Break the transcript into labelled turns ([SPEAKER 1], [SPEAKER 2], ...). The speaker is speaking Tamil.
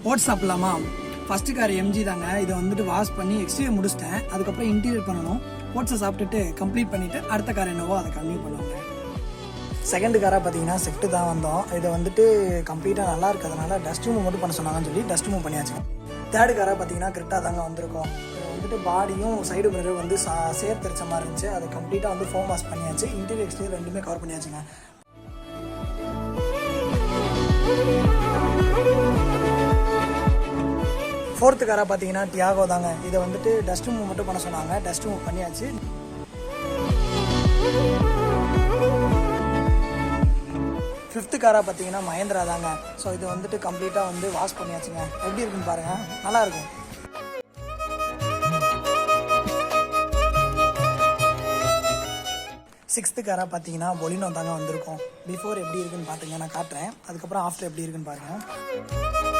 [SPEAKER 1] ஓட்ஸ் சாப்பிடலாமா? ஃபஸ்ட்டு கார் எம்ஜி தாங்க. இதை வந்துட்டு வாஷ் பண்ணி எக்ஸ்டீரியர் முடிச்சிட்டேன். அதுக்கப்புறம் இன்டீரியர் பண்ணணும். ஓட்ஸை சாப்பிட்டுட்டு கம்ப்ளீட் பண்ணிவிட்டு அடுத்த கார் என்னவோ அதை கன்டினியூ பண்ணுவாங்க. செகண்ட் காராக பார்த்தீங்கன்னா ஸ்விஃப்ட் தான் வந்தோம். இதை வந்துட்டு கம்ப்ளீட்டாக நல்லா இருக்கிறதுனால டஸ்ட் மூவ் மட்டும் பண்ண சொன்னாங்கன்னு சொல்லி டஸ்ட் மூவ் பண்ணியாச்சு. தேர்டு காராக பார்த்தீங்கன்னா கிரிட்டா தாங்க வந்திருக்கோம். இதை வந்துட்டு பாடியும் சைடு மிரர் வந்து சேர்த்துரிச்ச மாதிரி இருந்துச்சு. அதை கம்ப்ளீட்டாக வந்து ஃபோம் வாஷ் பண்ணியாச்சு. இன்டீரியர் எக்ஸ்டீரியர் ரெண்டுமே கவர் பண்ணியாச்சுங்க. ஃபோர்த்து காராக பார்த்தீங்கன்னா டியாகோ தாங்க. இதை வந்துட்டு டஸ்ட் மூவ் மட்டும் பண்ண சொன்னாங்க. டஸ்ட் மூவ் பண்ணியாச்சு. ஃபிஃப்த்து காராக பார்த்தீங்கன்னா மஹேந்திரா தாங்க. ஸோ இது வந்துட்டு கம்ப்ளீட்டாக வந்து வாஷ் பண்ணியாச்சுங்க. எப்படி இருக்குன்னு பாருங்கள், நல்லாயிருக்கும். சிக்ஸ்த்து காராக பார்த்தீங்கன்னா பொலினோ தாங்க வந்திருக்கோம். பிஃபோர் எப்படி இருக்குன்னு பார்த்துங்க, நான் காட்டுறேன். அதுக்கப்புறம் ஆஃப்டர் எப்படி இருக்குன்னு பாருங்கள்.